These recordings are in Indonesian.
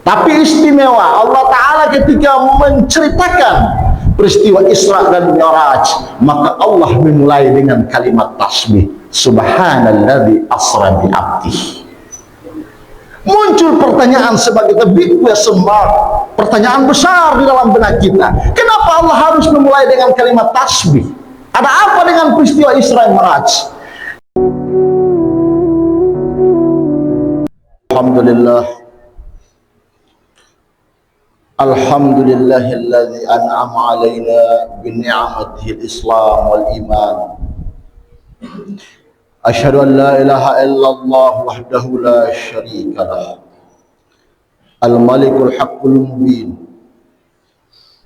Tapi istimewa Allah Ta'ala ketika menceritakan peristiwa Isra dan Mi'raj, maka Allah memulai dengan kalimat tasbih, subhanalladzi asra bi abdihi. Muncul pertanyaan sebagai the big question mark, pertanyaan besar di dalam benak kita. Kenapa Allah harus memulai dengan kalimat tasbih? Ada apa dengan peristiwa Isra dan Mi'raj? Alhamdulillah. Alhamdulillahilladzi an'ama alaina bi ni'matihi al-islam wal iman. Asyhadu an la ilaha illallah wahdahu la syarika lah. Al-malikul haqqul mubin.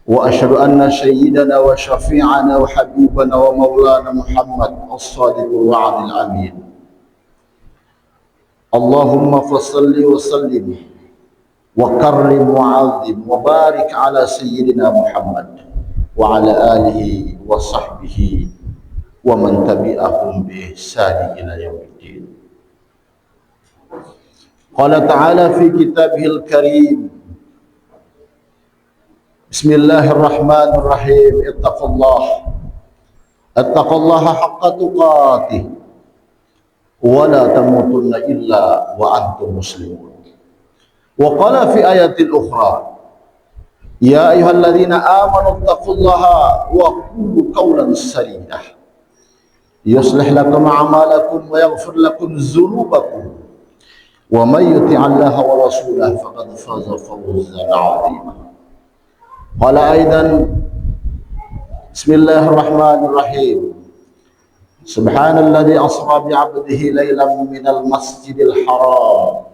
Wa asyhadu anna sayyidana wa syafi'ana wa habibana wa maulana Muhammad as-sadiqul wa'dil amin. Allahumma fassalli wa sallim wa karrim wa azim wa barik ala sayyidina Muhammad wa ala alihi wa sahbihi wa man tabi'ahum bi ihsani ila yaumiddin. Qala ta'ala fi kitabihil karim, bismillahirrahmanirrahim, ittaqullaha haqqa tuqatih wa la tamutunna illa wa antum muslimun. Wa qala fi ayatil ukhra, ya ayyuhalladzina amanu ittaqullaha wa qulu qawlan sadida yuslih lakum a'malakum wa yaghfir lakum dzunubakum wa may yuti'illaha wa rasulahu faqad faza fawzan 'azima. Qala aidan, bismillahirrahmanirrahim, subhanalladzi asra bi 'abdihi lailan minal masjidil haram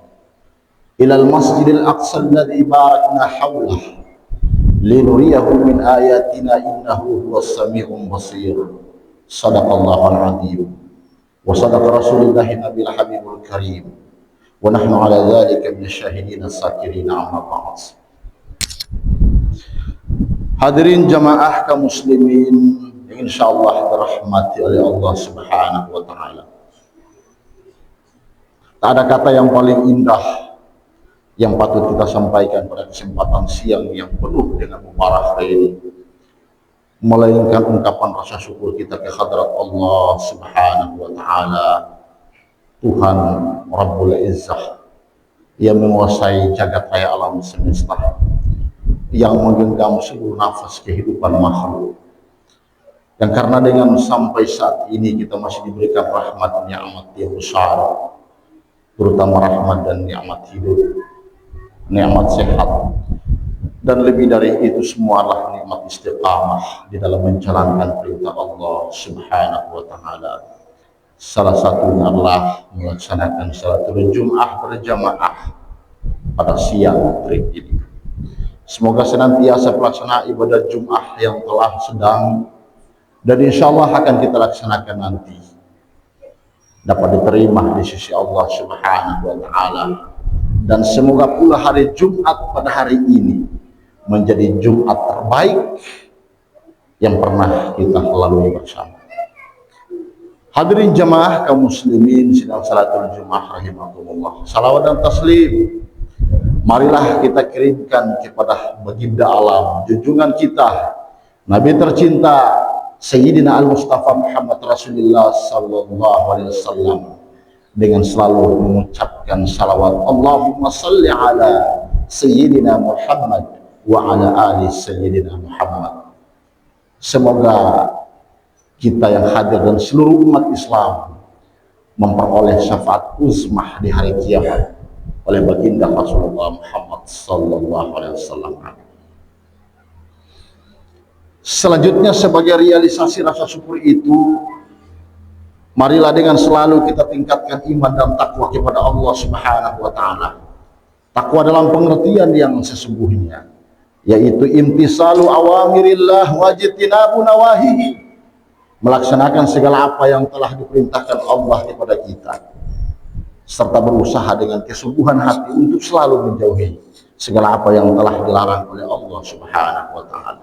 ilal masjidil aqsa alladzi barakna hawlahu linuriyahu min ayatina innahu huwas sami'un basir. Sadaqallahul azim wa sadaqa rasulullahi nabiyil habibul karim wa nahnu ala dzalika minasyahidin as-sakirin, amma ba'd. Hadirin jamaah kaum muslimin yang insyaallah dirahmati oleh Allah Subhanahu wa taala. Tak ada kata yang paling indah yang patut kita sampaikan pada kesempatan siang yang penuh dengan mubarak ini, melainkan ungkapan rasa syukur kita ke hadrat Allah Subhanahu wa taala, Tuhan Rabbul Izzah yang menguasai jagat raya alam semesta, yang menggenggam seluruh nafas kehidupan makhluk, yang karena dengan sampai saat ini kita masih diberikan rahmat nikmat yang besar, terutama rahmat dan nikmat hidup, nikmat sehat, dan lebih dari itu semualah nikmat istiqamah di dalam menjalankan perintah Allah Subhanahu wa taala. Salah satunya adalah melaksanakan salatul Jum'ah berjamaah pada siang hari ini. Semoga senantiasa pelaksanaan ibadah Jum'ah yang telah sedang dan insya Allah akan kita laksanakan nanti dapat diterima di sisi Allah Subhanahu wa taala. Dan semoga pula hari Jumat pada hari ini menjadi Jumat terbaik yang pernah kita lalui bersama. Hadirin jamaah kaum muslimin sidang salatul Jumat rahimakumullah. Salawat dan taslim marilah kita kirimkan kepada baginda alam, junjungan kita, Nabi tercinta Sayyidina Al-Mustafa Muhammad Rasulullah sallallahu alaihi wasallam, dengan selalu mengucapkan salawat Allahumma salli ala Sayyidina Muhammad wa ala ali Sayyidina Muhammad. Semoga kita yang hadir dan seluruh umat Islam memperoleh syafaat uzmah di hari kiamat oleh baginda Rasulullah Muhammad sallallahu alaihi wasallam. Selanjutnya, sebagai realisasi rasa syukur itu, marilah dengan selalu kita tingkatkan iman dan takwa kepada Allah Subhanahu wa taala. Takwa dalam pengertian yang sesungguhnya, yaitu imtisalu awamirillah wajtinabu nawahihi, melaksanakan segala apa yang telah diperintahkan Allah kepada kita, serta berusaha dengan kesungguhan hati untuk selalu menjauhi segala apa yang telah dilarang oleh Allah Subhanahu wa taala.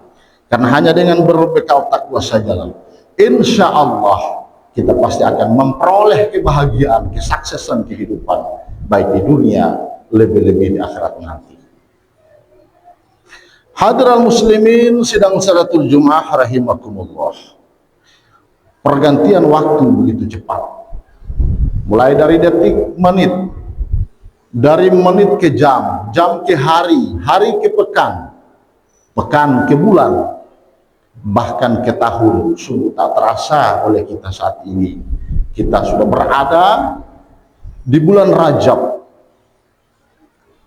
Karena hanya dengan berbekal takwa sajalah insya Allah kita pasti akan memperoleh kebahagiaan, kesuksesan kehidupan, baik di dunia, lebih-lebih di akhirat nanti. Hadiral muslimin sidang salatul Jumat rahimakumullah. Pergantian waktu begitu cepat. Mulai dari detik, menit, dari menit ke jam, jam ke hari, hari ke pekan, pekan ke bulan, bahkan ke tahun. Sungguh tak terasa oleh kita saat ini. Kita sudah berada di bulan Rajab.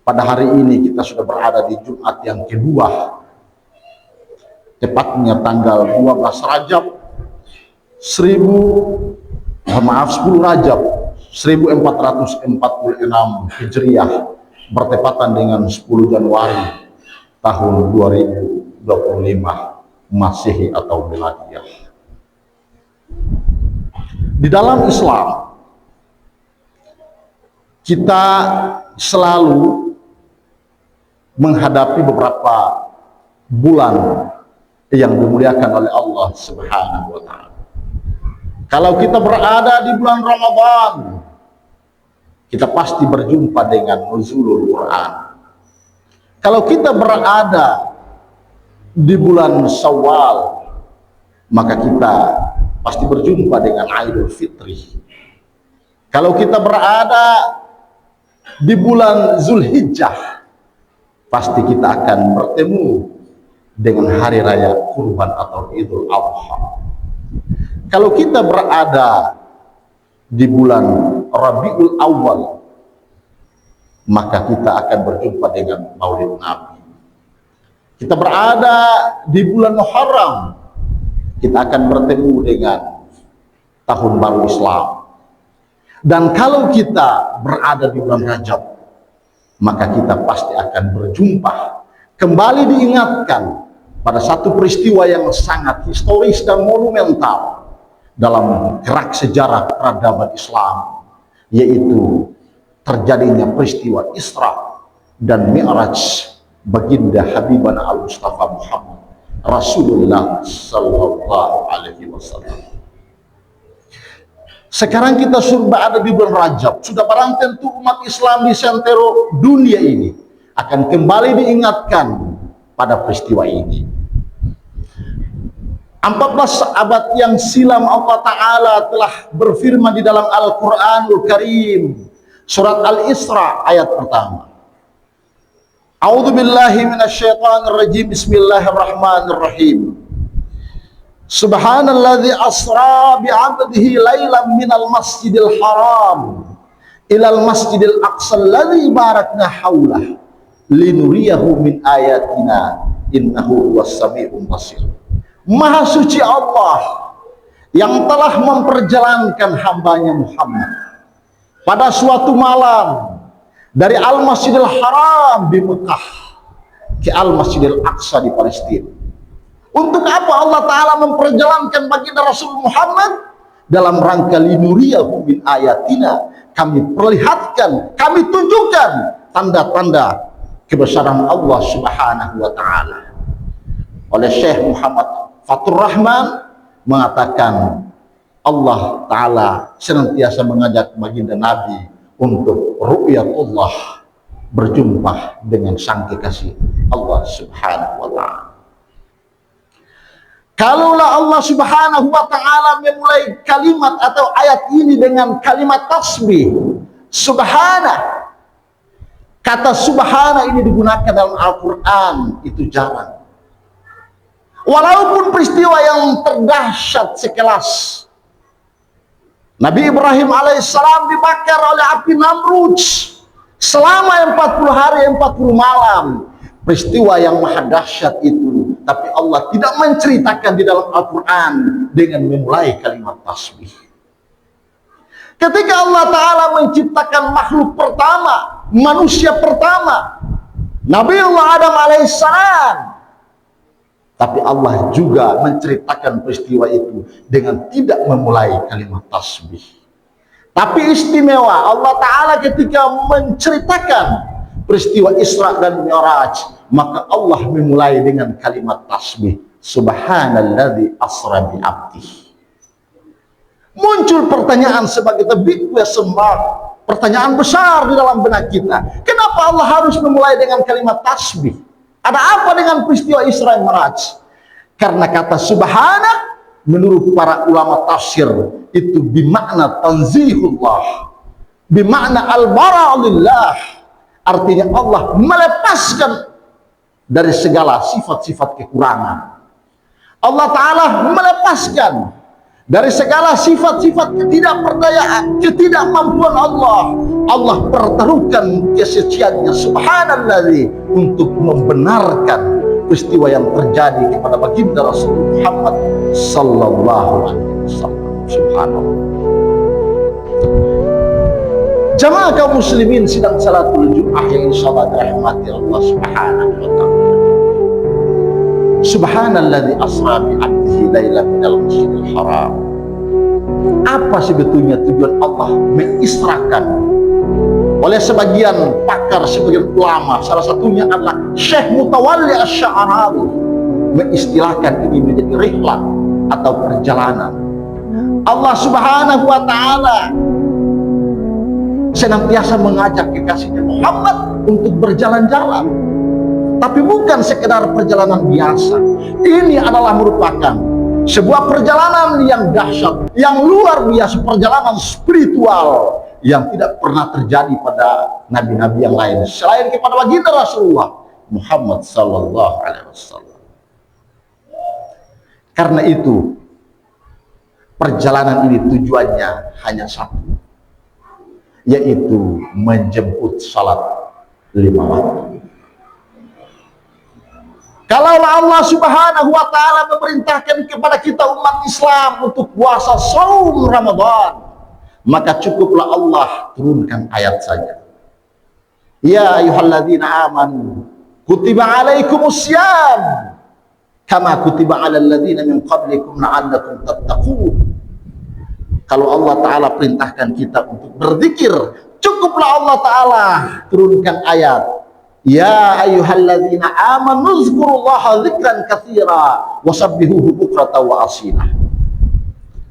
Pada hari ini kita sudah berada di Jumat yang kedua, tepatnya tanggal 12 Rajab 10 Rajab 1446 Hijriah, bertepatan dengan 10 Januari tahun 2025 Masehi atau Miladiyah. Di dalam Islam kita selalu menghadapi beberapa bulan yang dimuliakan oleh Allah Subhanahu wa Ta'ala. Kalau kita berada di bulan Ramadan, kita pasti berjumpa dengan nuzulul Quran. Kalau kita berada di bulan Syawal, maka kita pasti berjumpa dengan Idul Fitri. Kalau kita berada di bulan Zulhijjah, pasti kita akan bertemu dengan hari raya Kurban atau Idul Adha. Kalau kita berada di bulan Rabiul Awal, maka kita akan berjumpa dengan Maulid Nabi. Kita berada di bulan Muharram, kita akan bertemu dengan Tahun Baru Islam. Dan kalau kita berada di bulan Rajab, maka kita pasti akan berjumpa, kembali diingatkan pada satu peristiwa yang sangat historis dan monumental dalam gerak sejarah peradaban Islam, yaitu terjadinya peristiwa Isra dan Mi'raj baginda Habibana Al-Mustafa Muhammad Rasulullah Sallallahu Alaihi Wasallam. Sekarang kita sudah ada di bulan Rajab. Sudah barang tentu umat Islam di sentero dunia ini akan kembali diingatkan pada peristiwa ini. 14 abad yang silam Allah Ta'ala telah berfirman di dalam Al-Quranul Karim, surat Al-Isra ayat pertama. A'udzu billahi minasyaitonir rajim. Bismillahirrahmanirrahim. Subhanalladzi asra bi'abdihi lailan minal masjidil haram ilal masjidil aqsa alladzi barakna haulah linuriyahu min ayatina innahu huwas sami'un basir. Maha suci Allah yang telah memperjalankan hambanya Muhammad pada suatu malam dari Al-Masjidil Haram di Mekah ke Al-Masjidil Aqsa di Palestina. Untuk apa Allah Ta'ala memperjalankan baginda Rasul Muhammad? Dalam rangka linuriyahu min ayatina, kami perlihatkan, kami tunjukkan tanda-tanda kebesaran Allah Subhanahu wa Ta'ala. Oleh Syekh Muhammad Fatur Rahman mengatakan, Allah Ta'ala senantiasa mengajak baginda Nabi untuk ru'yatullah, berjumpa dengan sang kekasih Allah Subhanahu wa Ta'ala. Kalaulah Allah Subhanahu wa Ta'ala memulai kalimat atau ayat ini dengan kalimat tasbih, subhana. Kata subhana ini digunakan dalam Al-Quran itu jarang. Walaupun peristiwa yang terdahsyat sekelas Nabi Ibrahim alaihissalam dibakar oleh api Namrud selama 40 hari 40 malam. Peristiwa yang maha dahsyat itu, tapi Allah tidak menceritakan di dalam Al-Quran dengan memulai kalimat tasbih. Ketika Allah Ta'ala menciptakan makhluk pertama, manusia pertama, Nabi Allah Adam alaihissalam, tapi Allah juga menceritakan peristiwa itu dengan tidak memulai kalimat tasbih. Tapi istimewa Allah Ta'ala ketika menceritakan peristiwa Isra dan Mi'raj, maka Allah memulai dengan kalimat tasbih, subhanalladzi asra bi abdihi. Muncul pertanyaan sebagai the big question mark, pertanyaan besar di dalam benak kita. Kenapa Allah harus memulai dengan kalimat tasbih? Ada apa dengan peristiwa Isra Mi'raj? Karena kata subhana menurut para ulama tafsir itu bimakna tanzihullah, bimakna al-bara'ulillah. Artinya Allah melepaskan dari segala sifat-sifat kekurangan. Allah Ta'ala melepaskan dari segala sifat-sifat ketidakberdayaan, ketidakmampuan Allah. Allah pertaruhkan kesuciannya subhanalladzi untuk membenarkan peristiwa yang terjadi kepada baginda Rasul Muhammad sallallahu alaihi wasallam. Subhanallah. Jamaah kaum muslimin sidang salatul Jumat yang insyaallah dirahmati Allah Subhanahu wa taala. Subhanalladzi asra bi 'abdihi lailan minal masjidil haram. Apa sebetulnya tujuan Allah mengisrakan? Oleh sebagian pakar, sebagian ulama, salah satunya adalah Syekh Mutawalli Asy-Sya'rawi, mengistilahkan ini menjadi rihlah atau perjalanan. Allah Subhanahu wa taala senantiasa mengajak kekasihnya Muhammad untuk berjalan-jalan, tapi bukan sekedar perjalanan biasa. Ini adalah merupakan sebuah perjalanan yang dahsyat, yang luar biasa, perjalanan spiritual yang tidak pernah terjadi pada nabi-nabi yang lain selain kepada baginda Rasulullah Muhammad sallallahu alaihi wasallam. Karena itu perjalanan ini tujuannya hanya satu, yaitu menjemput salat 5 waktu. Kalaulah Allah Subhanahu wa taala memerintahkan kepada kita umat Islam untuk puasa saum Ramadan, maka cukuplah Allah turunkan ayat saja. Ya ayyuhalladzina amanu kutiba alaikumussyam kama kutiba alal ladzina min qablikum la'allakum tattaqun. Kalau Allah Ta'ala perintahkan kita untuk berzikir, cukuplah Allah Ta'ala turunkan ayat. Ya ayyuhalladzina amanu zkurullaha dzikran katsira wasabbihuhu bukratan wa asila.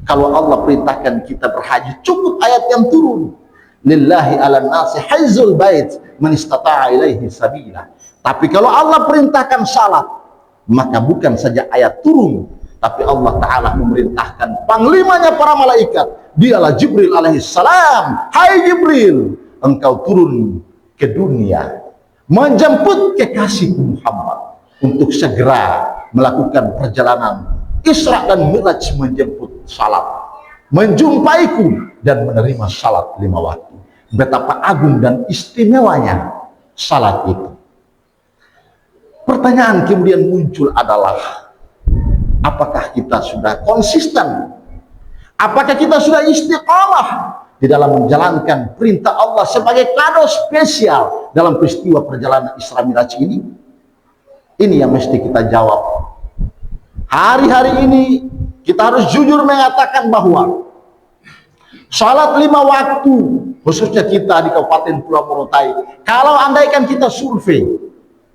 Kalau Allah perintahkan kita berhaji, cukup ayat yang turun. Lillahi 'alan nasi hajjul bait man istata'a ilaihi sabila. Tapi kalau Allah perintahkan salat, maka bukan saja ayat turun, tapi Allah Ta'ala memerintahkan panglimanya para malaikat, dialah Jibril alaihissalam. Hai Jibril, engkau turun ke dunia menjemput kekasih Muhammad untuk segera melakukan perjalanan Isra dan Mi'raj, menjemput salat, menjumpaiku dan menerima salat 5 waktu. Betapa agung dan istimewanya salat itu. Pertanyaan kemudian muncul adalah, apakah kita sudah konsisten? Apakah kita sudah istiqamah di dalam menjalankan perintah Allah sebagai kado spesial dalam peristiwa perjalanan Isra Mi'raj ini? Ini yang mesti kita jawab. Hari-hari ini kita harus jujur mengatakan bahwa salat 5 waktu, khususnya kita di Kabupaten Pulau Morotai, kalau andaikan kita survei,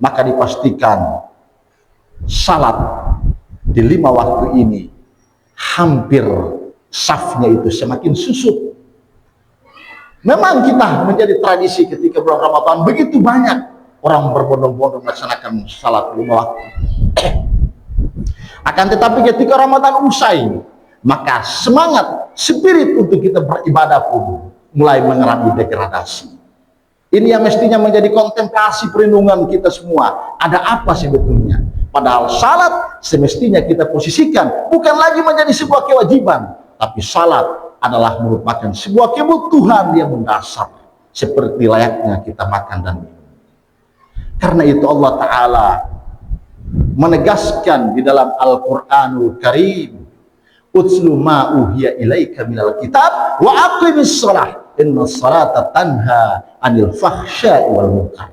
maka dipastikan salat di 5 waktu ini hampir safnya itu semakin susut. Memang kita menjadi tradisi ketika bulan Ramadan begitu banyak orang berbondong-bondong melaksanakan salat 5 waktu. Akan tetapi ketika Ramadan usai, maka semangat, spirit untuk kita beribadah pun mulai mengalami degradasi. Ini yang mestinya menjadi kontemplasi perlindungan kita semua. Ada apa sebetulnya? Padahal salat semestinya kita posisikan bukan lagi menjadi sebuah kewajiban, tapi salat adalah merupakan sebuah kebutuhan yang mendasar, seperti layaknya kita makan dan minum. Karena itu Allah Ta'ala menegaskan di dalam Al-Quranul Karim, utslu ma uhiya ilaika minal kitab wa aqimis shalah innas salata tanha 'anil fahsya'i wal munkar.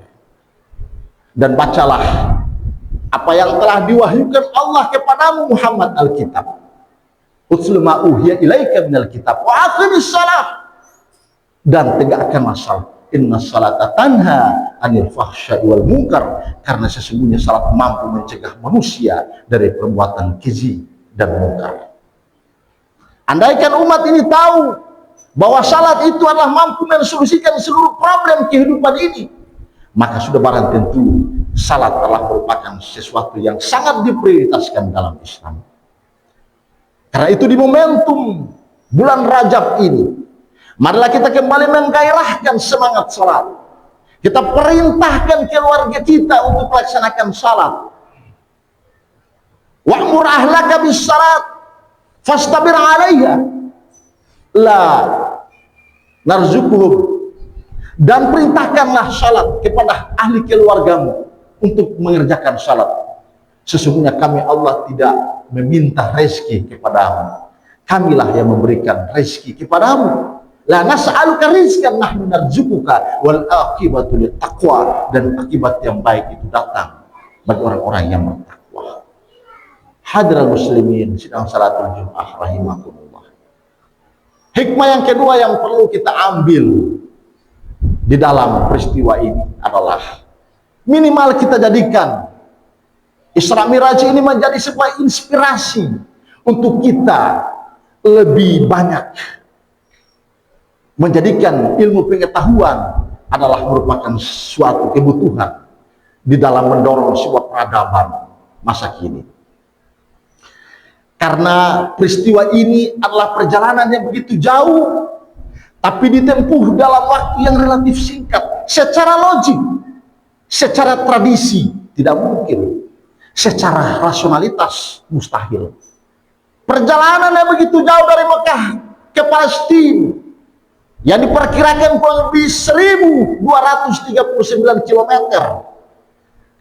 Dan bacalah apa yang telah diwahyukan Allah kepadamu Muhammad, Alkitab. Utslu ma uhiya ilaika minal kitab wa aqimis shalah, dan tegakkanlah salat. Innas salata tanha 'anil fahsya'i wal munkar, karena sesungguhnya salat mampu mencegah manusia dari perbuatan keji dan munkar. Andaikan umat ini tahu bahwa salat itu adalah mampu mensolusikan seluruh problem kehidupan ini, maka sudah barang tentu salat telah merupakan sesuatu yang sangat diprioritaskan dalam Islam. Karena itu di momentum bulan Rajab ini, marilah kita kembali menggairahkan semangat salat. Kita perintahkan keluarga kita untuk melaksanakan salat. Wa'mur ahlaka bis salat fastabir 'alaiha la narzuquhum, dan perintahkanlah salat kepada ahli keluargamu untuk mengerjakan salat. Sesungguhnya kami Allah tidak meminta rezeki kepadamu, kamilah yang memberikan rezeki kepadamu. La nas'aluka rizqan nahnu narzuquka wal aqibatu lit taqwa, dan akibat yang baik itu datang bagi orang-orang yang bertakwa. Hadirin muslimin sidang salatul Jumat rahimakumullah. Hikmah yang kedua yang perlu kita ambil di dalam peristiwa ini adalah minimal kita jadikan Isra Miraj ini menjadi sebuah inspirasi untuk kita lebih banyak menjadikan ilmu pengetahuan adalah merupakan suatu kebutuhan di dalam mendorong sebuah peradaban masa kini. Karena peristiwa ini adalah perjalanan yang begitu jauh, tapi ditempuh dalam waktu yang relatif singkat. Secara logik, secara tradisi tidak mungkin, secara rasionalitas mustahil. Perjalanan yang begitu jauh dari Mekah ke Palestina yang diperkirakan kurang lebih 1239 km,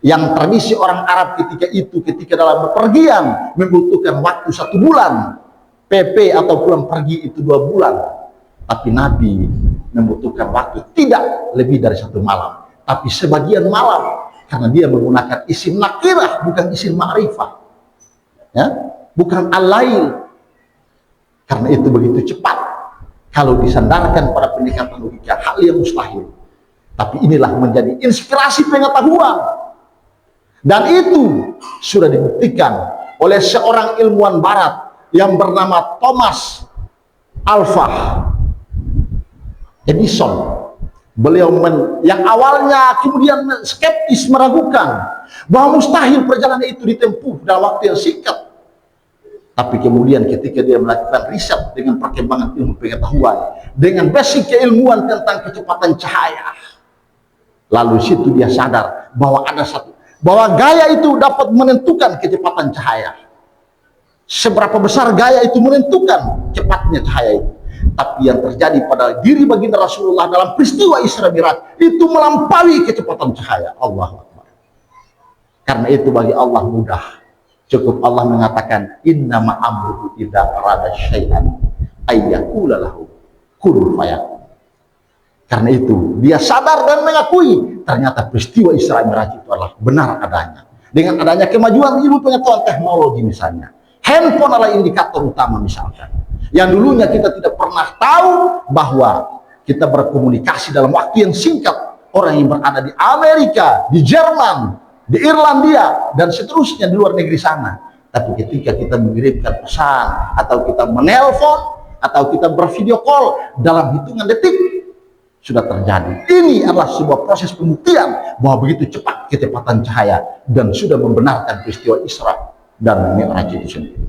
yang tradisi orang Arab ketika itu, ketika dalam bepergian membutuhkan waktu 1 bulan, PP atau pulang pergi itu 2 bulan, tapi Nabi membutuhkan waktu tidak lebih dari 1 malam, tapi sebagian malam, karena dia menggunakan isim nakirah bukan isim ma'rifah, ya, bukan al-lail. Karena itu begitu cepat. Kalau disandarkan pada pendekatan logika, hal yang mustahil. Tapi inilah menjadi inspirasi pengetahuan. Dan itu sudah dibuktikan oleh seorang ilmuwan barat yang bernama Thomas Alva Edison. Beliau yang awalnya kemudian skeptis, meragukan bahwa mustahil perjalanan itu ditempuh dalam waktu yang singkat. Tapi kemudian ketika dia melakukan riset dengan perkembangan ilmu pengetahuan, dengan basic keilmuan tentang kecepatan cahaya, lalu situ dia sadar bahwa bahwa gaya itu dapat menentukan kecepatan cahaya. Seberapa besar gaya itu menentukan cepatnya cahaya itu. Tapi yang terjadi pada diri baginda Rasulullah dalam peristiwa Isra Miraj itu melampaui kecepatan cahaya. Allahu Akbar. Karena itu bagi Allah mudah. Cukup Allah mengatakan innama amruhu idza arada syai'an ayyaqula lahu kun fayakun. Karena itu dia sadar dan mengakui ternyata peristiwa Isra Miraj itu adalah benar adanya. Dengan adanya kemajuan ilmu pengetahuan teknologi misalnya, handphone adalah indikator utama misalkan. Yang dulunya kita tidak pernah tahu bahwa kita berkomunikasi dalam waktu yang singkat. Orang yang berada di Amerika, di Jerman, di Irlandia, dan seterusnya di luar negeri sana. Tapi ketika kita mengirimkan pesan, atau kita menelpon, atau kita bervideo call, dalam hitungan detik sudah terjadi. Ini adalah sebuah proses pembuktian bahwa begitu cepat kecepatan cahaya, dan sudah membenarkan peristiwa Isra dan Mi'raj itu sendiri.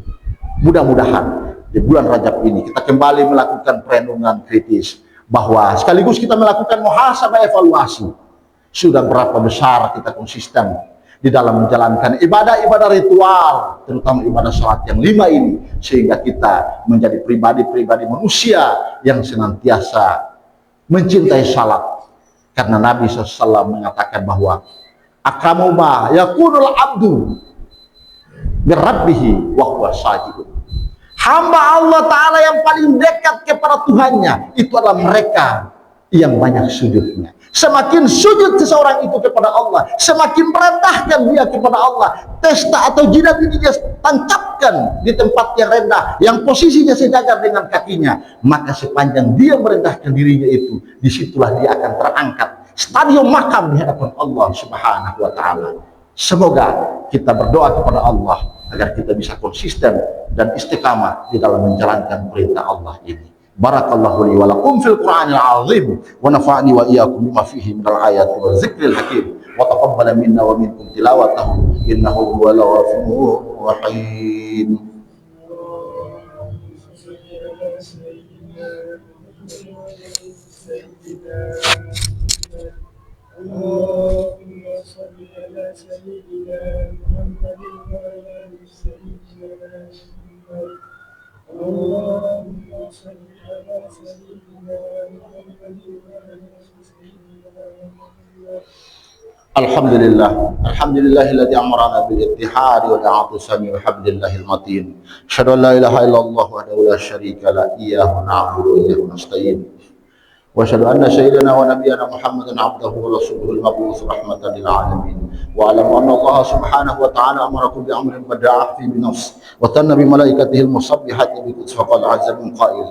Mudah-mudahan di bulan Rajab ini kita kembali melakukan perenungan kritis, bahwa sekaligus kita melakukan muhasabah evaluasi. Sudah berapa besar kita konsisten di dalam menjalankan ibadah-ibadah ritual, terutama ibadah salat yang 5 ini, sehingga kita menjadi pribadi-pribadi manusia yang senantiasa mencintai salat. Karena Nabi SAW mengatakan bahwa akramu ma yakunul abdu birabbihi wa huwa sajidun. Hamba Allah Ta'ala yang paling dekat kepada Tuhannya itu adalah mereka yang banyak sujudnya. Semakin sujud seseorang itu kepada Allah, semakin merendahkan dia kepada Allah. Testa atau jidat ini dia tancapkan di tempat yang rendah, yang posisinya sejajar dengan kakinya. Maka sepanjang dia merendahkan dirinya itu, disitulah dia akan terangkat stadium makam di hadapan Allah Subhanahu wa Ta'ala. Semoga kita berdoa kepada Allah agar kita bisa konsisten dan istiqamah di dalam menjalankan perintah Allah ini. Barakallahu li wa lakum fil Qur'anil azim wa nafa'ni wa iyyakum bima fihi minal ayati wa dzikril hakim. wa taqabbal minna wa minkum tilawatahu innahu huwal ghafurur rahim. اللهم صل على سيدنا محمد وعلى ال سيدنا محمد. اللهم صل على سيدنا محمد وعلى ال سيدنا محمد. الحمد لله الذي أمرنا بالاتحاد والاعتصام بحبل الله المتين. أشهد أن لا إله إلا الله وحده لا شريك له إياه نعبد وإياه نستعين. وأشهد أن سيدنا ونبينا محمدا عبده ورسوله المبعوث رحمة للعالمين. واعلم أن الله سبحانه وتعالى أمركم بأمر بدأ فيه بنفس وثنى بملائكته المسبحة بقدس فقال عز من قائل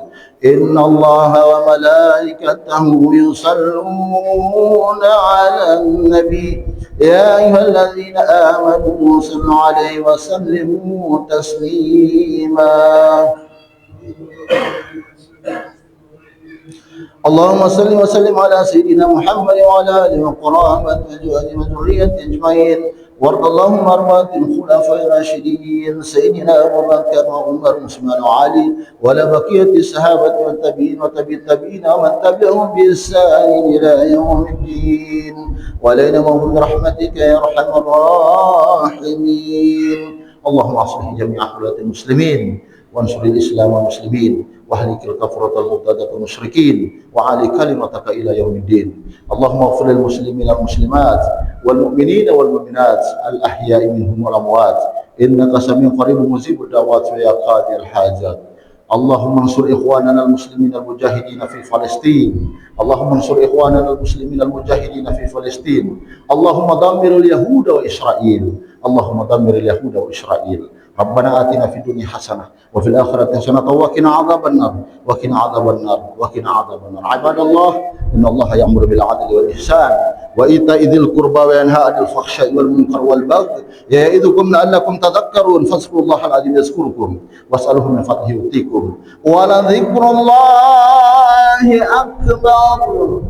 إن الله وملائكته يصلون على النبي يا أيها الذين آمنوا صلوا عليه وسلموا تسليما. اللهم صل وسلم على سيدنا محمد وعلى آله وقرابته وأزواجه وذريته أجمعين. وارض اللهم عن أربعة الخلفاء الراشدين سيدنا أبو بكر وعمر وعثمان وعلي ولا بقية الصحابة والتابعين التابعين ومن تبعهم بإحسان إلى يوم الدين. وعلينا وهم برحمتك يا أرحم الراحمين. اللهم أصلح جميع أحوال المسلمين وانصر الإسلام والمسلمين واهلك الكفرة المرتدة والمشركين وعلي كلمتك إلى يوم الدين. اللهم اغفر للمسلمين والمسلمات والمؤمنين والمؤمنات الأحياء منهم والأموات إنك سميع قريب مجيب الدعوات ويا قاضي الحاجات. اللهم انصر إخواننا المسلمين المجاهدين في فلسطين. اللهم انصر إخواننا المسلمين المجاهدين في فلسطين. اللهم دمر اليهود وإسرائيل. اللهم دمر اليهود وإسرائيل. ربنا آتنا في الدنيا حسنة وفي الآخرة حسنة وقنا عذاب النار وقنا عذاب النار وقنا عذاب النار. عباد الله إن الله يأمر بالعدل والإحسان وإيتاء ذي القربى وينهى عن الفحشاء والمنكر والبغي يعظكم لعلكم تذكرون. فاذكروا الله العظيم يذكركم واسألوه من فضله يؤتيكم ولذكر الله أكبر.